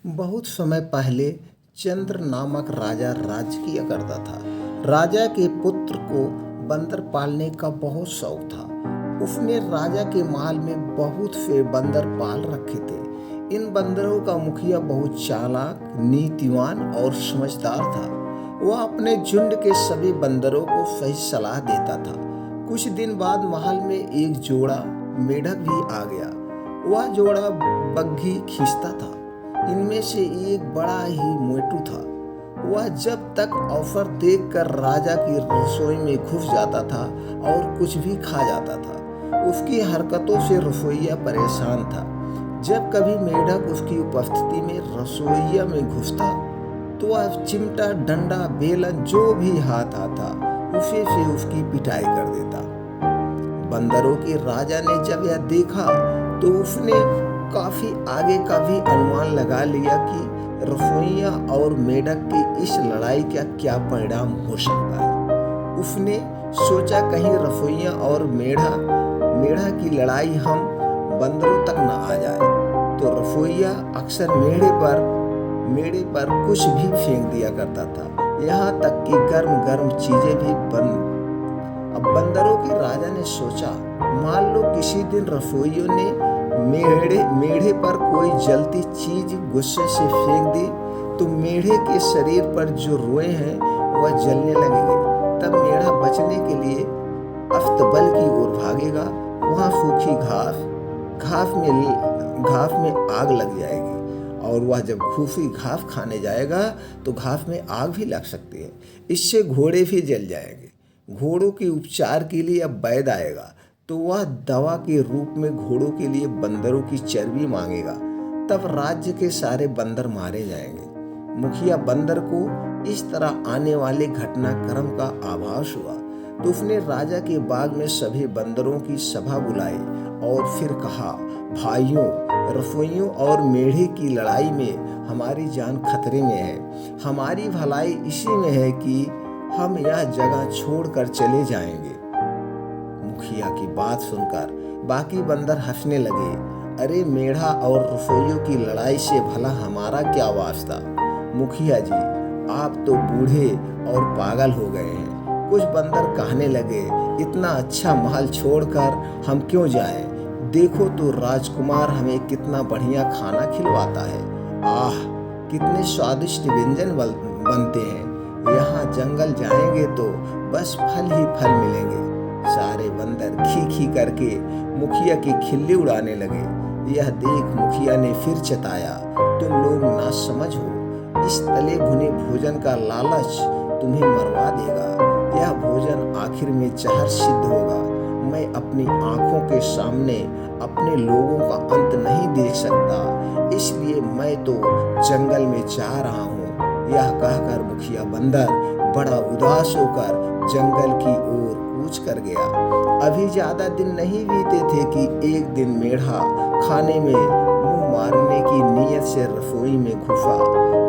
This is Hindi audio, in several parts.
बहुत समय पहले चंद्र नामक राजा राज्य किया करता था। राजा के पुत्र को बंदर पालने का बहुत शौक था। उसने राजा के महल में बहुत से बंदर पाल रखे थे। इन बंदरों का मुखिया बहुत चालाक, नीतिवान और समझदार था। वह अपने झुंड के सभी बंदरों को सही सलाह देता था। कुछ दिन बाद महल में एक जोड़ा मेढक भी आ गया। वह जोड़ा बग्घी खींचता था। इनमें से एक बड़ा ही मोटू था। वह जब तक अवसर देखकर राजा की रसोई में घुस जाता था और कुछ भी खा जाता था। उसकी हरकतों से रसोइया परेशान था। जब कभी मेढक उसकी उपस्थिति में रसोइया में घुसता तो वह चिमटा, डंडा, बेलन जो भी हाथ आता उसे से उसकी पिटाई कर देता। बंदरों के राजा ने जब यह देखा तो उसने काफी आगे का भी अनुमान लगा लिया कि रसोइया और मेढक की इस लड़ाई का क्या परिणाम हो सकता है। उसने सोचा कहीं रसोइया और मेढ़ा की लड़ाई हम बंदरों तक न आ जाए। तो रसोइया अक्सर मेढ़े पर कुछ भी फेंक दिया करता था, यहाँ तक कि गर्म गर्म चीजें भी बंद। अब बंदरों के राजा ने सोचा, मान लो किसी दिन रसोइयों ने मेढ़े पर कोई जलती चीज गुस्से से फेंक दी तो मेढ़े के शरीर पर जो रोए हैं वह जलने लगेंगे। तब मेढ़ा बचने के लिए अस्तबल की ओर भागेगा। वहां सूखी घास में आग लग जाएगी और वह जब सूखी घास खाने जाएगा तो घास में आग भी लग सकती है। इससे घोड़े भी जल जाएंगे। घोड़ों के उपचार के लिए अब वैद्य आएगा तो वह दवा के रूप में घोड़ों के लिए बंदरों की चर्बी मांगेगा। तब राज्य के सारे बंदर मारे जाएंगे। मुखिया बंदर को इस तरह आने वाले घटनाक्रम का आभास हुआ तो उसने राजा के बाग में सभी बंदरों की सभा बुलाई और फिर कहा, भाइयों, रसोइयों और मेढ़े की लड़ाई में हमारी जान खतरे में है। हमारी भलाई इसी में है कि हम यह जगह छोड़कर चले जाएंगे। मुखिया की बात सुनकर बाकी बंदर हंसने लगे। अरे मेढ़ा और रसोइयों की लड़ाई से भला हमारा क्या वास्ता। मुखिया जी, आप तो बूढ़े और पागल हो गए हैं। कुछ बंदर कहने लगे, इतना अच्छा महल छोड़कर हम क्यों जाएं? देखो तो राजकुमार हमें कितना बढ़िया खाना खिलवाता है। आह, कितने स्वादिष्ट व्यंजन बनते हैं। यहाँ जंगल जाएंगे तो बस फल ही फल मिलेंगे। सारे बंदर खी खी करके मुखिया की खिल्ली उड़ाने लगे। यह देख मुखिया ने फिर चताया, तुम लोग नासमझ हो। इस तले भुने भोजन का लालच तुम्हें मरवा देगा। यह भोजन आखिर में जहर सिद्ध होगा। मैं अपनी आंखों के सामने अपने लोगों का अंत नहीं देख सकता, इसलिए मैं तो जंगल में जा रहा हूँ। यह कहकर मुखिया बंदर बड़ा उदास होकर जंगल की ओर कूच कर गया। अभी ज्यादा दिन नहीं बीते थे कि एक दिन मेढ़ा खाने में मुंह मारने की नीयत से रसोई में घुसा।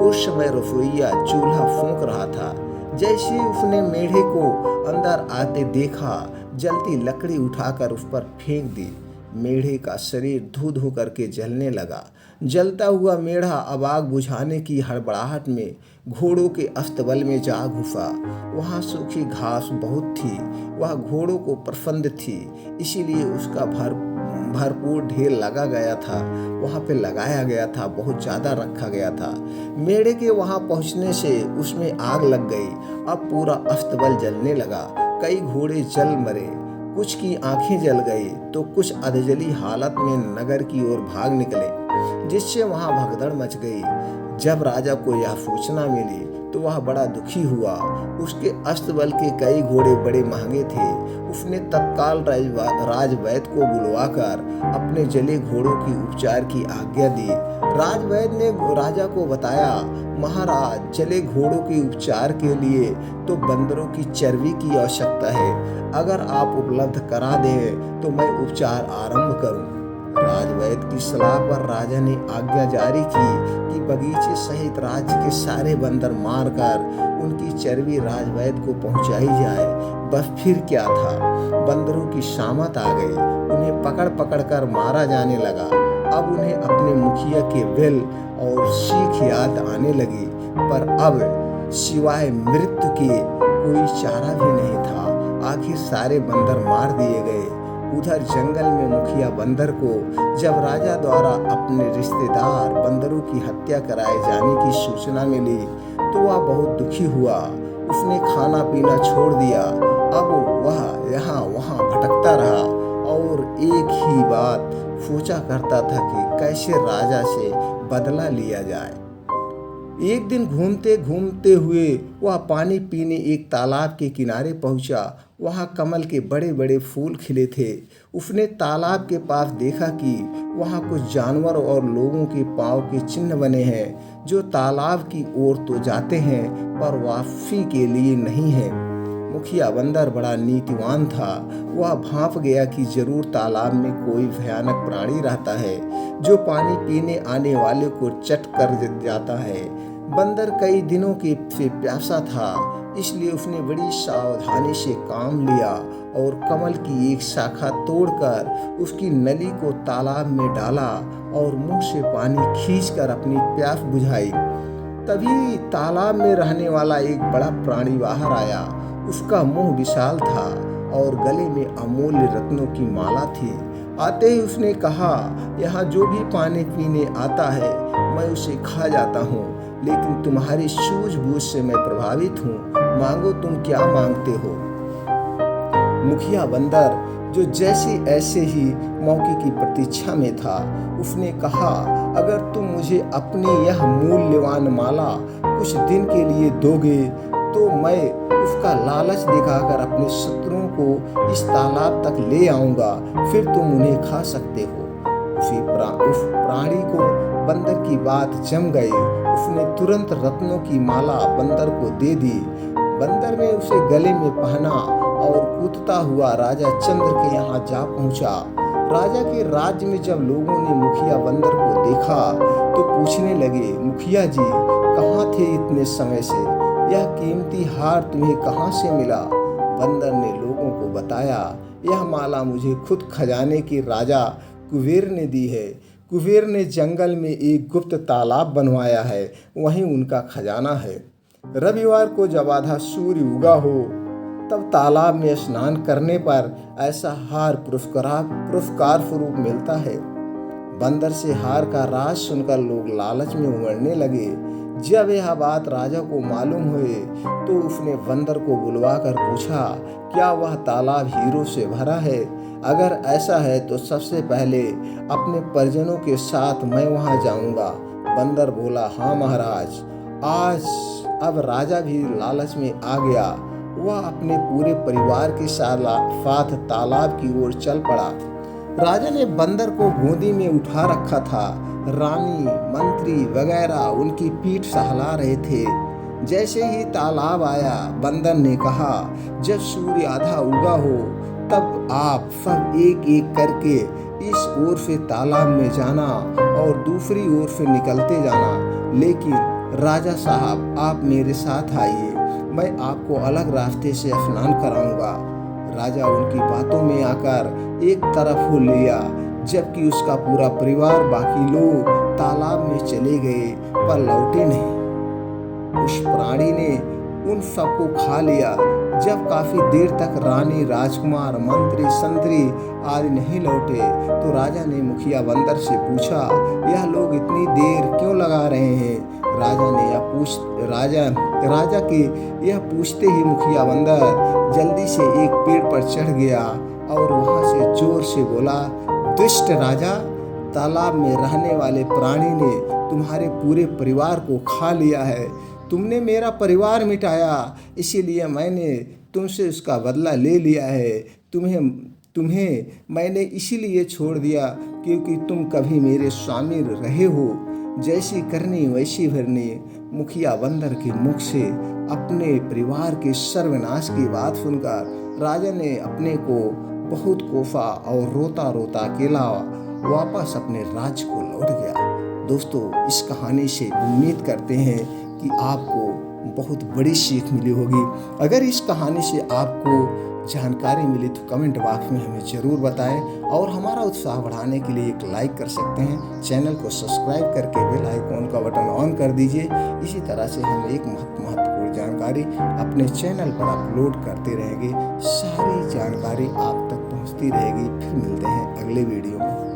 उस समय रसोइया चूल्हा फूंक रहा था। जैसे ही उसने मेढ़े को अंदर आते देखा, जलती लकड़ी उठाकर उस पर फेंक दी। मेढ़े का शरीर धू धू करके जलने लगा। जलता हुआ मेढ़ा अब आग बुझाने की हड़बड़ाहट में घोड़ों के अस्तबल में जा घुसा। वहाँ सूखी घास बहुत थी। वह घोड़ों को पसंद थी, इसीलिए उसका भरपूर ढेर वहाँ पे लगाया गया था, बहुत ज़्यादा रखा गया था। मेढ़े के वहाँ पहुँचने से उसमें आग लग गई। अब पूरा अस्तबल जलने लगा। कई घोड़े जल मरे, कुछ की आंखें जल गई तो कुछ अधजली हालत में नगर की ओर भाग निकले, जिससे वहां भगदड़ मच गई। जब राजा को यह सूचना मिली तो वह बड़ा दुखी हुआ। उसके अस्तबल के कई घोड़े बड़े महंगे थे। उसने तत्काल राजवैद्य को बुलवाकर अपने जले घोड़ों की उपचार की आज्ञा दी। राजवैद्य ने राजा को बताया, महाराज, जले घोड़ों के उपचार के लिए तो बंदरों की चर्बी की आवश्यकता है। अगर आप उपलब्ध करा दें तो मैं उपचार आरंभ करूं। राजवैद्य की सलाह पर राजा ने आज्ञा जारी की कि बगीचे सहित राज्य के सारे बंदर मारकर उनकी चर्बी राजवैद्य को पहुंचाई जाए। बस फिर क्या था, बंदरों की शामत आ गई। उन्हें पकड़ पकड़ कर मारा जाने लगा। अब उन्हें अपने मुखिया के विल और सीख याद आने लगी, पर अब सिवाय मृत्यु के कोई चारा भी नहीं था। आखिर सारे बंदर मार दिए गए। उधर जंगल में मुखिया बंदर को जब राजा द्वारा अपने रिश्तेदार बंदरों की हत्या कराए जाने की सूचना मिली तो वह बहुत दुखी हुआ। उसने खाना पीना छोड़ दिया। अब वह यहाँ वहाँ भटकता रहा और एक ही बात सोचा करता था कि कैसे राजा से बदला लिया जाए। एक दिन घूमते घूमते हुए वह पानी पीने एक तालाब के किनारे पहुंचा। वहां कमल के बड़े बड़े फूल खिले थे। उसने तालाब के पास देखा कि वहां कुछ जानवर और लोगों के पांव के चिन्ह बने हैं, जो तालाब की ओर तो जाते हैं पर वापसी के लिए नहीं है। मुखिया बंदर बड़ा नीतिवान था। वह भांप गया कि जरूर तालाब में कोई भयानक प्राणी रहता है जो पानी पीने आने वाले को चट कर जाता है। बंदर कई दिनों से प्यासा था, इसलिए उसने बड़ी सावधानी से काम लिया और कमल की एक शाखा तोड़कर उसकी नली को तालाब में डाला और मुंह से पानी खींचकर अपनी प्यास बुझाई। तभी तालाब में रहने वाला एक बड़ा प्राणी बाहर आया। उसका मुंह विशाल था और गले में अमूल्य रत्नों की माला थी। आते ही उसने कहा, यहाँ जो भी पानी पीने आता है मैं उसे खा जाता हूँ, लेकिन तुम्हारी सूझबूझ से मैं प्रभावित हूँ। मांगो, तुम क्या मांगते हो? मुखिया बंदर जो जैसे ऐसे ही मौके की प्रतीक्षा में था, उसने कहा, अगर तुम मुझे अपनी यह मूल्यवान माला कुछ दिन के लिए दोगे तो मैं उसका लालच दिखाकर अपने शत्रुओं को इस तालाब तक ले आऊंगा, फिर तुम उन्हें खा सकते हो। उस प्राणी को बंदर की बात जम गई। उसने तुरंत रत्नों की माला बंदर को दे दी। बंदर ने उसे गले में पहना और कूदता हुआ राजा चंद्र के यहाँ जा पहुंचा। राजा के राज्य में जब लोगों ने मुखिया बंदर को देखा तो पूछने लगे, मुखिया जी कहाँ थे इतने समय से? यह कीमती हार तुम्हें कहाँ से मिला? बंदर ने लोगों को बताया, यह माला मुझे खुद खजाने के राजा कुबेर ने दी है। कुबेर ने जंगल में एक गुप्त तालाब बनवाया है, वहीं उनका खजाना है। रविवार को जब आधा सूर्य उगा हो तब तालाब में स्नान करने पर ऐसा हार पुरस्कार स्वरूप मिलता है। बंदर से हार का राज सुनकर लोग लालच में उमड़ने लगे। जब यह बात राजा को मालूम हुई तो उसने बंदर को बुलवाकर पूछा, क्या वह तालाब हीरो से भरा है? अगर ऐसा है तो सबसे पहले अपने परिजनों के साथ मैं वहां जाऊंगा। बंदर बोला, हाँ महाराज। अब राजा भी लालच में आ गया। वह अपने पूरे परिवार के साथ तालाब की ओर चल पड़ा। राजा ने बंदर को गोदी में उठा रखा था। रानी, मंत्री वगैरह उनकी पीठ सहला रहे थे। जैसे ही तालाब आया, बंदर ने कहा, जब सूर्य आधा उगा हो तब आप सब एक एक करके इस ओर से तालाब में जाना और दूसरी ओर से निकलते जाना। लेकिन राजा साहब, आप मेरे साथ आइए, मैं आपको अलग रास्ते से स्नान कराऊंगा। राजा उनकी बातों में आकर एक तरफ हो लिया, जबकि उसका पूरा परिवार बाकी लोग तालाब में चले गए पर लौटे नहीं। उस प्राणी ने उन सबको खा लिया। जब काफी देर तक रानी, राजकुमार, मंत्री, संतरी आदि नहीं लौटे तो राजा ने मुखिया बंदर से पूछा, यह लोग इतनी देर क्यों लगा रहे हैं? राजा के यह पूछते ही मुखिया बंदर जल्दी से एक पेड़ पर चढ़ गया और वहां से जोर से बोला, दुष्ट राजा, तालाब में रहने वाले प्राणी ने तुम्हारे पूरे परिवार को खा लिया है। तुमने मेरा परिवार मिटाया, इसीलिए मैंने तुमसे उसका बदला ले लिया है। तुम्हें मैंने इसीलिए छोड़ दिया क्योंकि तुम कभी मेरे स्वामी रहे हो। जैसी करनी वैसी भरनी। मुखिया बंदर के मुख से अपने परिवार के सर्वनाश की बात सुनकर राजा ने अपने को बहुत कोफा और रोता रोता अकेला वापस अपने राज्य को लौट गया। दोस्तों, इस कहानी से उम्मीद करते हैं कि आपको बहुत बड़ी सीख मिली होगी। अगर इस कहानी से आपको जानकारी मिली तो कमेंट बॉक्स में हमें ज़रूर बताएं और हमारा उत्साह बढ़ाने के लिए एक लाइक कर सकते हैं। चैनल को सब्सक्राइब करके बेल आइकॉन का बटन ऑन कर दीजिए। इसी तरह से हम एक महत्वपूर्ण जानकारी अपने चैनल पर अपलोड करते रहेंगे। सारी जानकारी आप तक पहुंचती रहेगी। फिर मिलते हैं अगले वीडियो में।